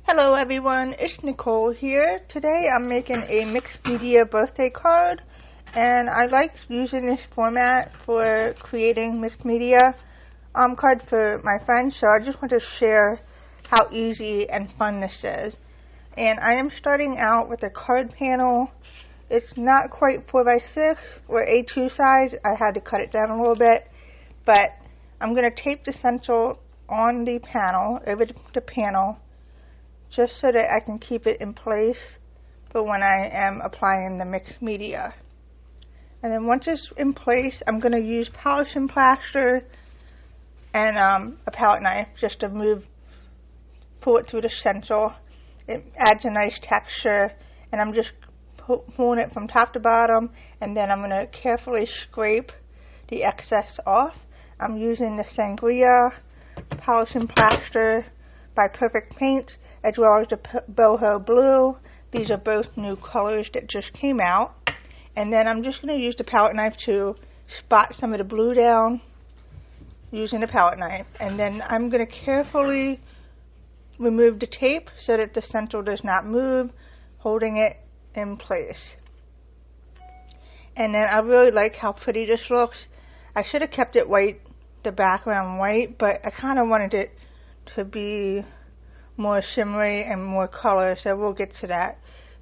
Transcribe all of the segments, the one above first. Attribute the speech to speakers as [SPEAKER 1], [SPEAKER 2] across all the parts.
[SPEAKER 1] Hello everyone, it's Nicole here. Today I'm making a mixed media birthday card, and I like using this format for creating mixed media cards for my friends, so I just want to share how easy and fun this is. And I am starting out with a card panel. It's not quite 4x6 or A2 size. I had to cut it down a little bit, but I'm going to tape the stencil on the panel, over the panel, just so that I can keep it in place for when I am applying the mixed media. And then once it's in place, I'm going to use polish and plaster and a palette knife just to pull it through the stencil. It adds a nice texture, and I'm just pulling it from top to bottom, and then I'm going to carefully scrape the excess off. I'm using the Sangria polish and plaster by Perfect Paints, as well as the boho blue. These are both new colors that just came out. And then I'm just going to use the palette knife to spot some of the blue down using the palette knife. And then I'm going to carefully remove the tape so that the stencil does not move, holding it in place. And then I really like how pretty this looks. I should have kept it white, the background white, but I kind of wanted it to be more shimmery and more color, so we'll get to that.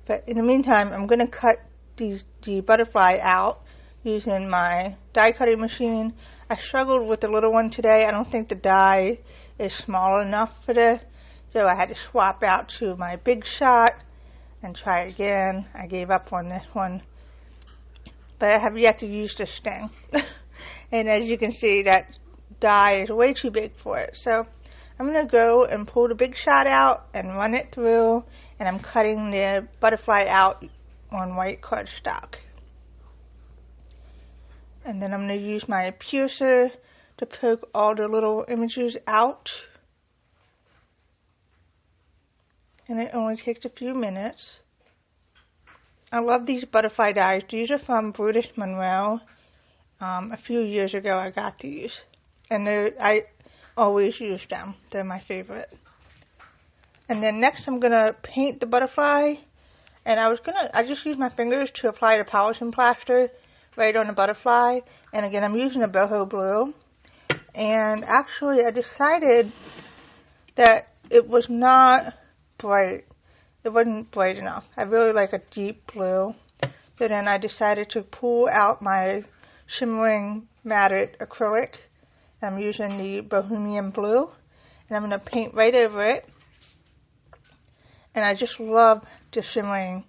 [SPEAKER 1] But in the meantime, I'm going to cut the butterfly out using my die cutting machine. I struggled with the little one today. I don't think the die is small enough for this, so I had to swap out to my big shot and try again. I gave up on this one, but I have yet to use the sting. And as you can see, that die is way too big for it, so I'm going to go and pull the big shot out and run it through, and I'm cutting the butterfly out on white cardstock. And then I'm going to use my piercer to poke all the little images out. And it only takes a few minutes. I love these butterfly dies. These are from Brutus Monroe. A few years ago I got these, and I always use them. They're my favorite. And then next I'm gonna paint the butterfly, and I just use my fingers to apply the polish and plaster right on the butterfly. And again, I'm using a boho blue, and actually I decided that it was not bright. It wasn't bright enough. I really like a deep blue. So then I decided to pull out my shimmering matted acrylic. I'm using the Bohemian Blue, and I'm going to paint right over it. And I just love the shimmering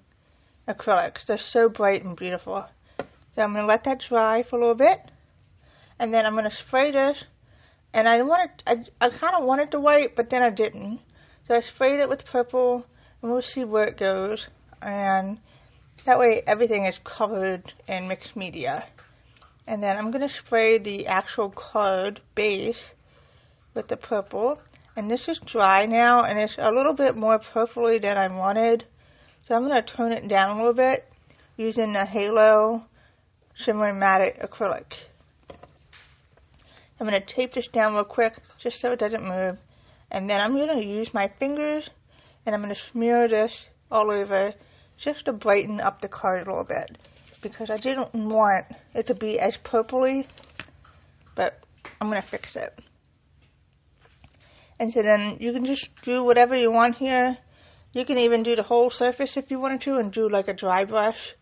[SPEAKER 1] acrylics. They're so bright and beautiful. So I'm going to let that dry for a little bit, and then I'm going to spray this. And I kind of wanted the white, but then I didn't. So I sprayed it with purple, and we'll see where it goes. And that way everything is covered in mixed media. And then I'm going to spray the actual card base with the purple. And this is dry now, and it's a little bit more purpley than I wanted. So I'm going to tone it down a little bit using the Halo Shimmering Matte Acrylic. I'm going to tape this down real quick just so it doesn't move. And then I'm going to use my fingers, and I'm going to smear this all over just to brighten up the card a little bit, because I didn't want it to be as purpley, but I'm going to fix it. And so then you can just do whatever you want here. You can even do the whole surface if you wanted to and do like a dry brush,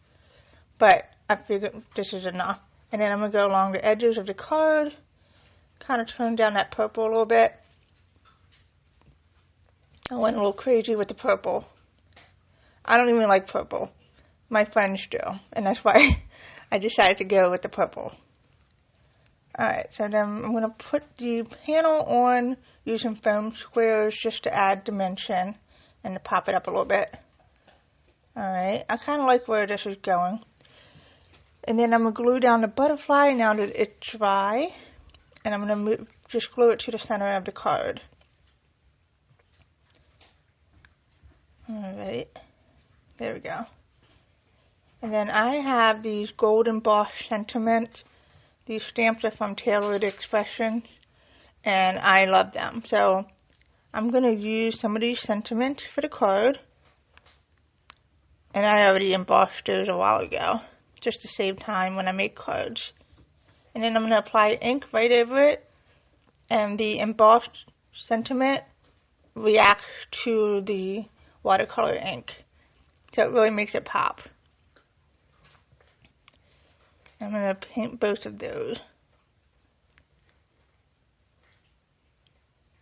[SPEAKER 1] but I figured this is enough. And then I'm going to go along the edges of the card, kind of turn down that purple a little bit. I went a little crazy with the purple. I don't even like purple. My friends do, and that's why I decided to go with the purple. Alright, so then I'm going to put the panel on using foam squares just to add dimension and to pop it up a little bit. Alright, I kind of like where this is going. And then I'm going to glue down the butterfly now that it's dry, and I'm going to just glue it to the center of the card. Alright, there we go. And then I have these gold embossed sentiments. These stamps are from Tailored Expressions, and I love them. So I'm going to use some of these sentiments for the card. And I already embossed those a while ago, just to save time when I make cards. And then I'm going to apply ink right over it. And the embossed sentiment reacts to the watercolor ink. So it really makes it pop. I'm going to paint both of those.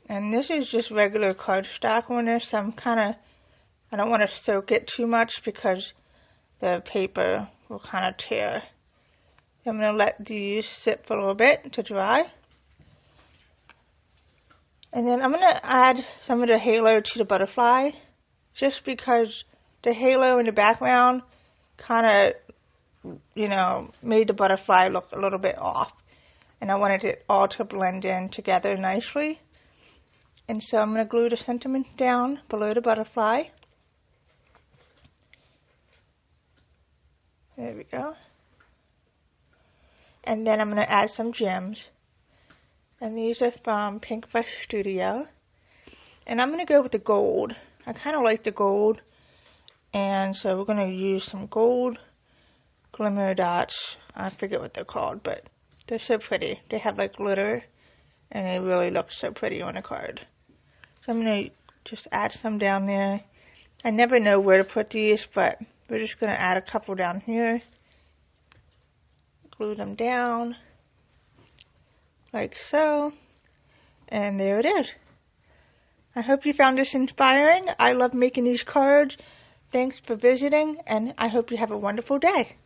[SPEAKER 1] And this is just regular cardstock on this, so I don't want to soak it too much because the paper will kind of tear. I'm going to let these sit for a little bit to dry. And then I'm going to add some of the halo to the butterfly, just because the halo in the background kind of, made the butterfly look a little bit off. And I wanted it all to blend in together nicely. And so I'm going to glue the sentiment down below the butterfly. There we go. And then I'm going to add some gems. And these are from Pink Fresh Studio. And I'm going to go with the gold. I kind of like the gold. And so we're going to use some gold glimmer dots. I forget what they're called, but they're so pretty. They have like glitter. And they really look so pretty on a card. So I'm going to just add some down there. I never know where to put these, but we're just going to add a couple down here. Glue them down. Like so. And there it is. I hope you found this inspiring. I love making these cards. Thanks for visiting, and I hope you have a wonderful day.